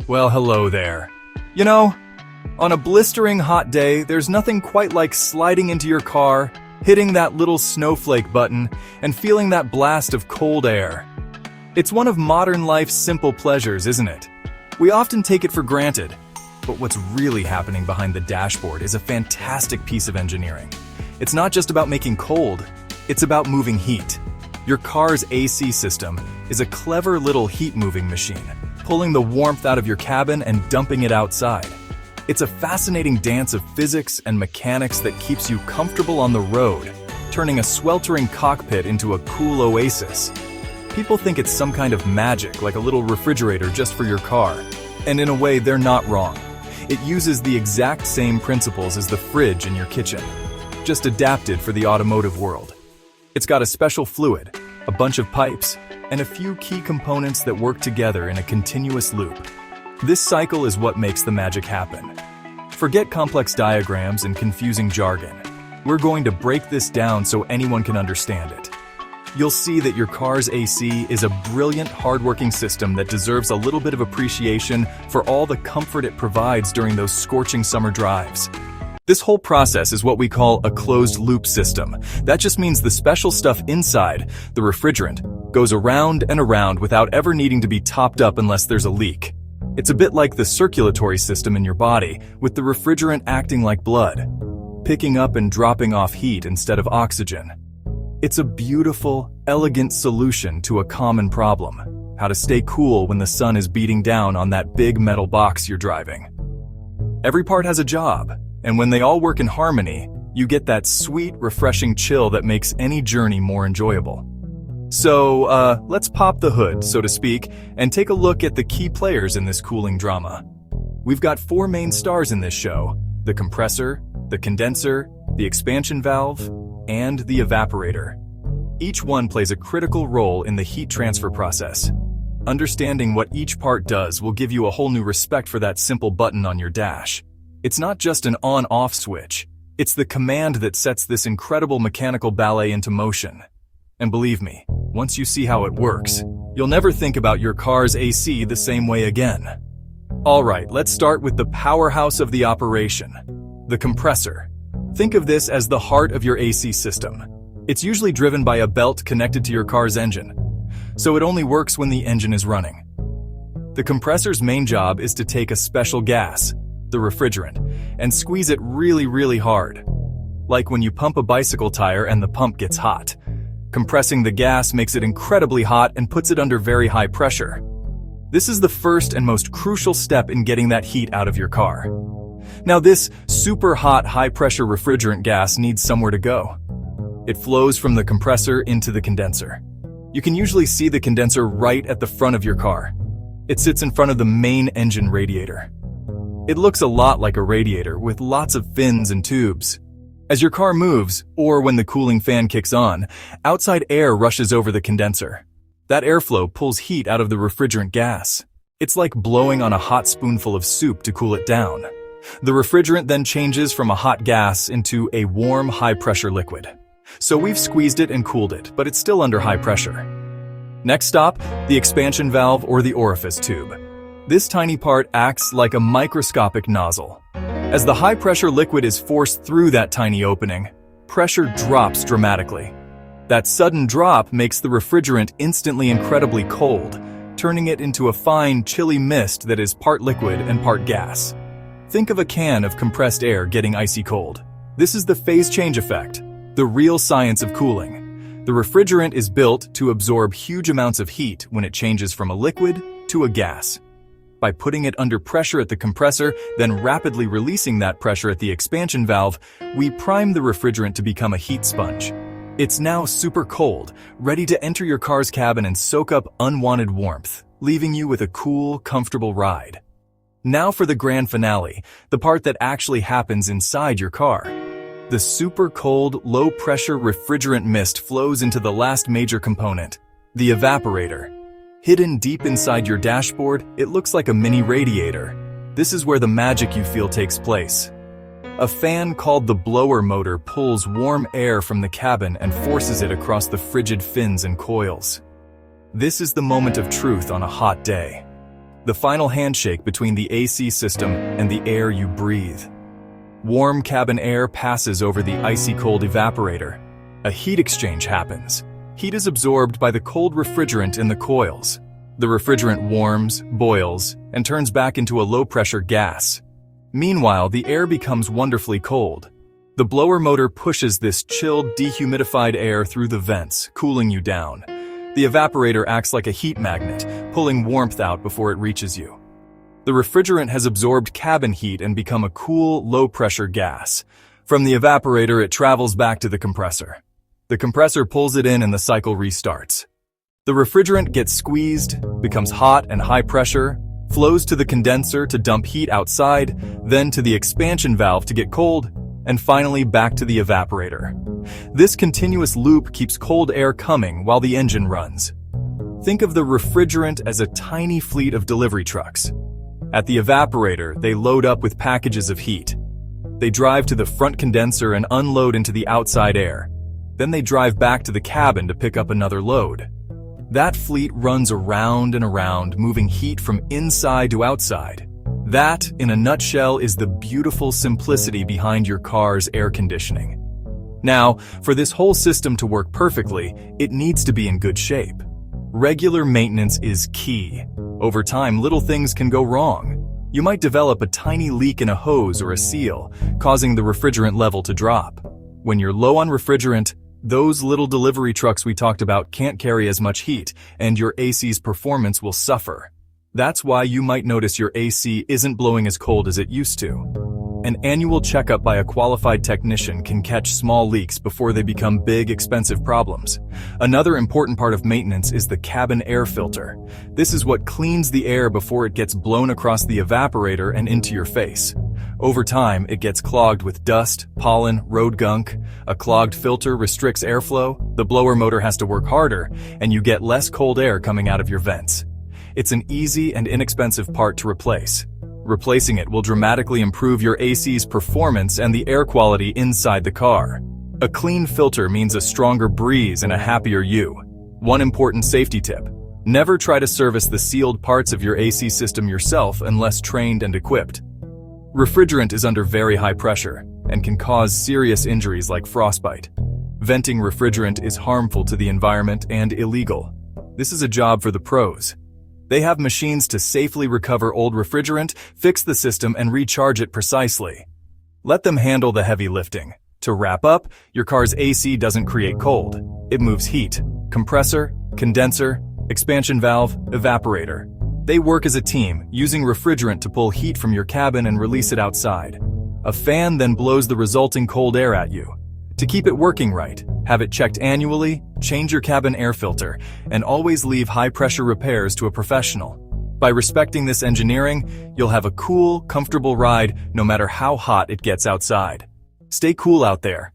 Well, hello there. You know, on a blistering hot day, there's nothing quite like sliding into your car, hitting that little snowflake button, and feeling that blast of cold air. It's one of modern life's simple pleasures, isn't it? We often take it for granted, but what's really happening behind the dashboard is a fantastic piece of engineering. It's not just about making cold, it's about moving heat. Your car's AC system is a clever little heat-moving machine, pulling the warmth out of your cabin and dumping it outside. It's a fascinating dance of physics and mechanics that keeps you comfortable on the road, turning a sweltering cockpit into a cool oasis. People think it's some kind of magic, like a little refrigerator just for your car. And in a way, they're not wrong. It uses the exact same principles as the fridge in your kitchen, just adapted for the automotive world. It's got a special fluid, a bunch of pipes, and a few key components that work together in a continuous loop. This cycle is what makes the magic happen. Forget complex diagrams and confusing jargon. We're going to break this down so anyone can understand it. You'll see that your car's AC is a brilliant, hardworking system that deserves a little bit of appreciation for all the comfort it provides during those scorching summer drives. This whole process is what we call a closed-loop system. That just means the special stuff inside, the refrigerant, goes around and around without ever needing to be topped up unless there's a leak. It's a bit like the circulatory system in your body, with the refrigerant acting like blood, picking up and dropping off heat instead of oxygen. It's a beautiful, elegant solution to a common problem: how to stay cool when the sun is beating down on that big metal box you're driving. Every part has a job, and when they all work in harmony, you get that sweet, refreshing chill that makes any journey more enjoyable. So, let's pop the hood, so to speak, and take a look at the key players in this cooling drama. We've got 4 main stars in this show: the compressor, the condenser, the expansion valve, and the evaporator. Each one plays a critical role in the heat transfer process. Understanding what each part does will give you a whole new respect for that simple button on your dash. It's not just an on-off switch, it's the command that sets this incredible mechanical ballet into motion. And believe me, once you see how it works, you'll never think about your car's AC the same way again. Alright, let's start with the powerhouse of the operation: the compressor. Think of this as the heart of your AC system. It's usually driven by a belt connected to your car's engine, so it only works when the engine is running. The compressor's main job is to take a special gas, the refrigerant, and squeeze it really hard. Like when you pump a bicycle tire and the pump gets hot. Compressing the gas makes it incredibly hot and puts it under very high pressure. This is the first and most crucial step in getting that heat out of your car. Now, this super hot, high-pressure refrigerant gas needs somewhere to go. It flows from the compressor into the condenser. You can usually see the condenser right at the front of your car. It sits in front of the main engine radiator. It looks a lot like a radiator with lots of fins and tubes. As your car moves, or when the cooling fan kicks on, outside air rushes over the condenser. That airflow pulls heat out of the refrigerant gas. It's like blowing on a hot spoonful of soup to cool it down. The refrigerant then changes from a hot gas into a warm, high-pressure liquid. So we've squeezed it and cooled it, but it's still under high pressure. Next stop, the expansion valve or the orifice tube. This tiny part acts like a microscopic nozzle. As the high-pressure liquid is forced through that tiny opening, pressure drops dramatically. That sudden drop makes the refrigerant instantly incredibly cold, turning it into a fine, chilly mist that is part liquid and part gas. Think of a can of compressed air getting icy cold. This is the phase change effect, the real science of cooling. The refrigerant is built to absorb huge amounts of heat when it changes from a liquid to a gas. By putting it under pressure at the compressor, then rapidly releasing that pressure at the expansion valve, we prime the refrigerant to become a heat sponge. It's now super cold, ready to enter your car's cabin and soak up unwanted warmth, leaving you with a cool, comfortable ride. Now for the grand finale, the part that actually happens inside your car. The super cold, low-pressure refrigerant mist flows into the last major component, the evaporator. Hidden deep inside your dashboard, it looks like a mini radiator. This is where the magic you feel takes place. A fan called the blower motor pulls warm air from the cabin and forces it across the frigid fins and coils. This is the moment of truth on a hot day. the final handshake between the AC system and the air you breathe. Warm cabin air passes over the icy cold evaporator. A heat exchange happens. Heat is absorbed by the cold refrigerant in the coils. The refrigerant warms, boils, and turns back into a low-pressure gas. Meanwhile, the air becomes wonderfully cold. The blower motor pushes this chilled, dehumidified air through the vents, cooling you down. The evaporator acts like a heat magnet, pulling warmth out before it reaches you. The refrigerant has absorbed cabin heat and become a cool, low-pressure gas. From the evaporator, it travels back to the compressor. The compressor pulls it in and the cycle restarts. The refrigerant gets squeezed, becomes hot and high pressure, flows to the condenser to dump heat outside, then to the expansion valve to get cold, and finally back to the evaporator. This continuous loop keeps cold air coming while the engine runs. Think of the refrigerant as a tiny fleet of delivery trucks. At the evaporator, they load up with packages of heat. They drive to the front condenser and unload into the outside air. Then they drive back to the cabin to pick up another load. That fleet runs around and around, moving heat from inside to outside. That, in a nutshell, is the beautiful simplicity behind your car's air conditioning. Now, for this whole system to work perfectly, it needs to be in good shape. Regular maintenance is key. Over time, little things can go wrong. You might develop a tiny leak in a hose or a seal, causing the refrigerant level to drop. When you're low on refrigerant, those little delivery trucks we talked about can't carry as much heat, and your AC's performance will suffer. That's why you might notice your AC isn't blowing as cold as it used to. An annual checkup by a qualified technician can catch small leaks before they become big, expensive problems. Another important part of maintenance is the cabin air filter. This is what cleans the air before it gets blown across the evaporator and into your face. Over time, it gets clogged with dust, pollen, road gunk. A clogged filter restricts airflow, the blower motor has to work harder, and you get less cold air coming out of your vents. It's an easy and inexpensive part to replace. Replacing it will dramatically improve your AC's performance and the air quality inside the car. A clean filter means a stronger breeze and a happier you. One important safety tip: never try to service the sealed parts of your AC system yourself unless trained and equipped. Refrigerant is under very high pressure and can cause serious injuries like frostbite. Venting refrigerant is harmful to the environment and illegal. This is a job for the pros. They have machines to safely recover old refrigerant, fix the system, and recharge it precisely. Let them handle the heavy lifting. To wrap up, your car's AC doesn't create cold. It moves heat. Compressor, condenser, expansion valve, evaporator. They work as a team, using refrigerant to pull heat from your cabin and release it outside. A fan then blows the resulting cold air at you. To keep it working right, have it checked annually, change your cabin air filter, and always leave high-pressure repairs to a professional. By respecting this engineering, you'll have a cool, comfortable ride no matter how hot it gets outside. Stay cool out there.